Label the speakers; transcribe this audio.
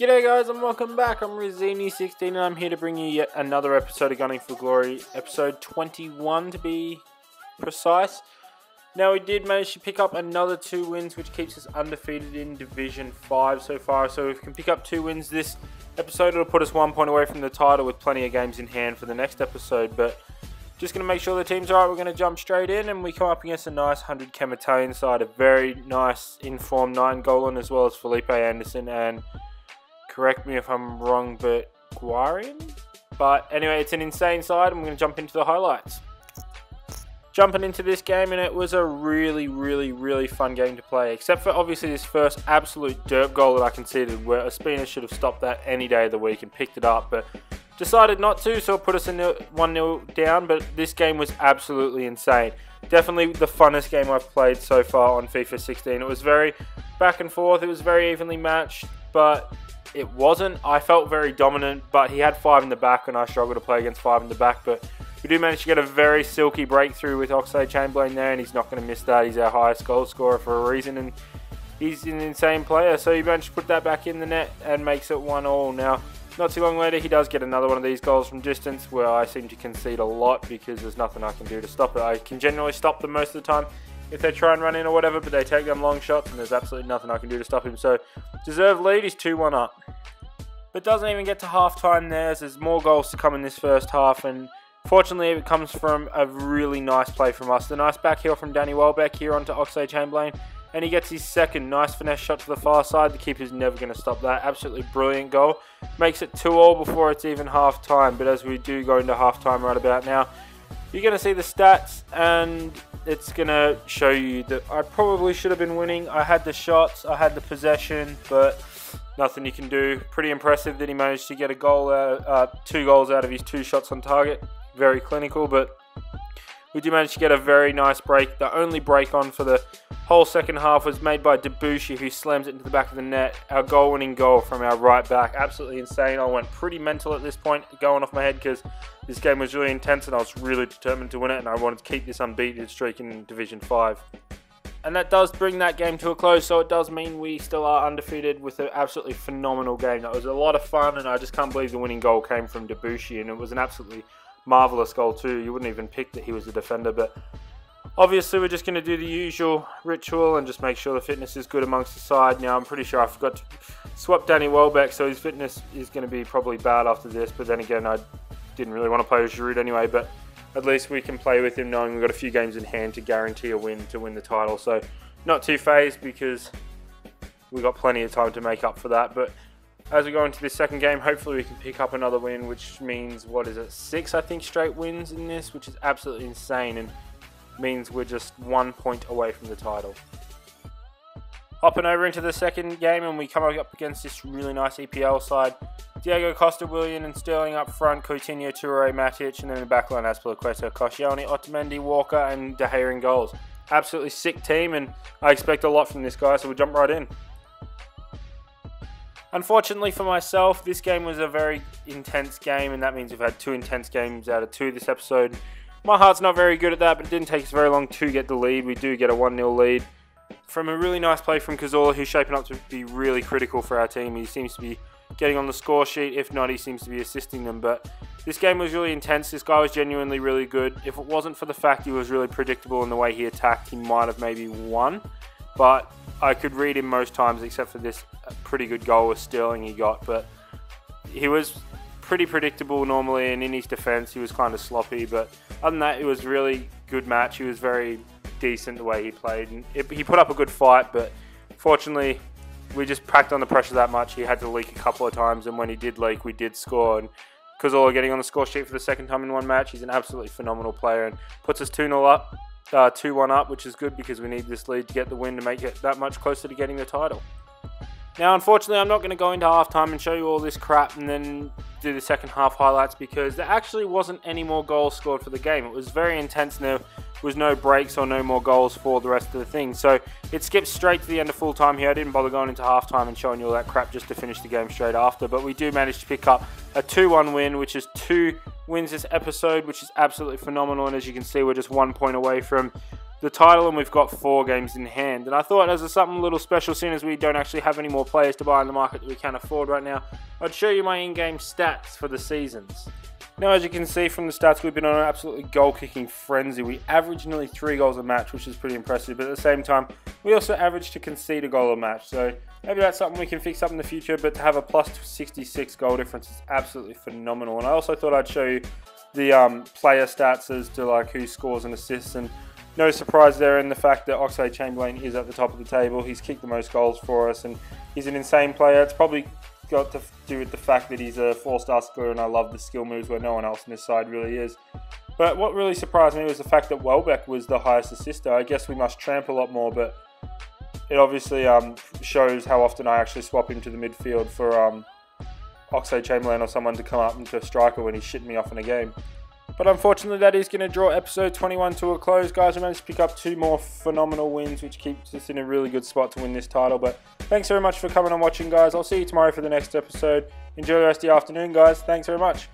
Speaker 1: G'day guys and welcome back. I'm Rizini16 and I'm here to bring you yet another episode of Gunning for Glory, episode 21 to be precise. Now we did manage to pick up another 2 wins, which keeps us undefeated in Division 5 so far. So if we can pick up 2 wins this episode, it'll put us 1 point away from the title with plenty of games in hand for the next episode. But just going to make sure the team's alright. We're going to jump straight in and we come up against a nice 100 Chem Italian side, a very nice informed 9 Golan as well as Felipe Anderson and, correct me if I'm wrong, but Guarian? But anyway, it's an insane side and we're going to jump into the highlights. Jumping into this game, and it was a really fun game to play, except for obviously this first absolute derp goal that I conceded, where Ospina should have stopped that any day of the week and picked it up, but decided not to, so it put us in 1-0 down. But this game was absolutely insane. Definitely the funnest game I've played so far on FIFA 16. It was very back and forth, it was very evenly matched, but it wasn't. I felt very dominant, but he had 5 in the back and I struggled to play against 5 in the back. But we do manage to get a very silky breakthrough with Oxlade-Chamberlain there, and he's not going to miss that. He's our highest goal scorer for a reason, and he's an insane player. So he managed to put that back in the net and makes it 1-1. Now, not too long later, he does get another one of these goals from distance, where I seem to concede a lot because there's nothing I can do to stop it. I can generally stop them most of the time if they try and run in or whatever, but they take them long shots and there's absolutely nothing I can do to stop him. So, deserved lead, he's 2-1 up. But doesn't even get to half-time there, as there's more goals to come in this first half, and fortunately it comes from a really nice play from us. The nice back heel from Danny Welbeck here onto Oxlade-Chamberlain, and he gets his second nice finesse shot to the far side. The keeper's never going to stop that. Absolutely brilliant goal. Makes it 2-2 before it's even half-time, but as we do go into half-time right about now, you're going to see the stats, and it's going to show you that I probably should have been winning. I had the shots, I had the possession, but nothing you can do. Pretty impressive that he managed to get a goal, 2 goals out of his 2 shots on target. Very clinical, but we do manage to get a very nice break. The only break on for the whole second half was made by Debussy, who slams it into the back of the net. Our goal-winning goal from our right back. Absolutely insane. I went pretty mental at this point, going off my head, because this game was really intense and I was really determined to win it, and I wanted to keep this unbeaten streak in Division 5. And that does bring that game to a close, so it does mean we still are undefeated with an absolutely phenomenal game. That was a lot of fun, and I just can't believe the winning goal came from Debussy, and it was an absolutely marvellous goal too. You wouldn't even pick that he was a defender, but obviously we're just going to do the usual ritual and just make sure the fitness is good amongst the side. Now, I'm pretty sure I forgot to swap Danny Welbeck, so his fitness is going to be probably bad after this, but then again, I didn't really want to play with Giroud anyway, but at least we can play with him knowing we've got a few games in hand to guarantee a win to win the title. So not too phased, because we've got plenty of time to make up for that. But as we go into this second game, hopefully we can pick up another win, which means, 6 I think straight wins in this, which is absolutely insane, and means we're just 1 point away from the title. Hopping over into the second game, and we come up against this really nice EPL side. Diego Costa, Willian and Sterling up front, Coutinho, Toure, Matic, and then in the backline Azpilicueta, Koscielny, Otamendi, Walker and De Gea in goals. Absolutely sick team, and I expect a lot from this guy, so we'll jump right in. Unfortunately for myself, this game was a very intense game, and that means we've had 2 intense games out of 2 this episode. My heart's not very good at that, but it didn't take us very long to get the lead. We do get a 1-0 lead from a really nice play from Cazorla, who's shaping up to be really critical for our team. He seems to be getting on the score sheet. If not, he seems to be assisting them. But this game was really intense. This guy was genuinely really good. If it wasn't for the fact he was really predictable in the way he attacked, he might have maybe won. But I could read him most times, except for this pretty good goal with Sterling he got. But he was pretty predictable normally, and in his defence he was kind of sloppy. But other than that, it was a really good match. He was very decent the way he played, and he put up a good fight, but fortunately we just packed on the pressure that much. He had to leak a couple of times, and when he did leak, we did score. And Cazorla getting on the score sheet for the second time in one match. He's an absolutely phenomenal player and puts us 2-0 up, 2-1 up, which is good because we need this lead to get the win to make it that much closer to getting the title. Now, unfortunately, I'm not going to go into halftime and show you all this crap and then do the second half highlights, because there actually wasn't any more goals scored for the game. It was very intense, and there was no breaks or no more goals for the rest of the thing. So it skips straight to the end of full time here. I didn't bother going into halftime and showing you all that crap just to finish the game straight after. But we do manage to pick up a 2-1 win, which is 2 wins this episode, which is absolutely phenomenal. And as you can see, we're just 1 point away from the title, and we've got 4 games in hand. And I thought, as something a little special, seeing as we don't actually have any more players to buy in the market that we can afford right now, I'd show you my in-game stats for the seasons. Now, as you can see from the stats, we've been on an absolutely goal-kicking frenzy. We average nearly 3 goals a match, which is pretty impressive. But at the same time, we also average to concede a goal a match. So maybe that's something we can fix up in the future. But to have a plus 66 goal difference is absolutely phenomenal. And I also thought I'd show you the player stats as to like who scores and assists. And no surprise there in the fact that Oxlade-Chamberlain is at the top of the table. He's kicked the most goals for us, and he's an insane player. It's probably got to do with the fact that he's a 4-star skiller, and I love the skill moves where no one else in this side really is. But what really surprised me was the fact that Welbeck was the highest assister. I guess we must tramp a lot more, but it obviously shows how often I actually swap him to the midfield for Oxlade-Chamberlain or someone to come up into a striker when he's shitting me off in a game. But unfortunately, that is going to draw episode 21 to a close, guys. I managed to pick up 2 more phenomenal wins, which keeps us in a really good spot to win this title. But thanks very much for coming and watching, guys. I'll see you tomorrow for the next episode. Enjoy the rest of the afternoon, guys. Thanks very much.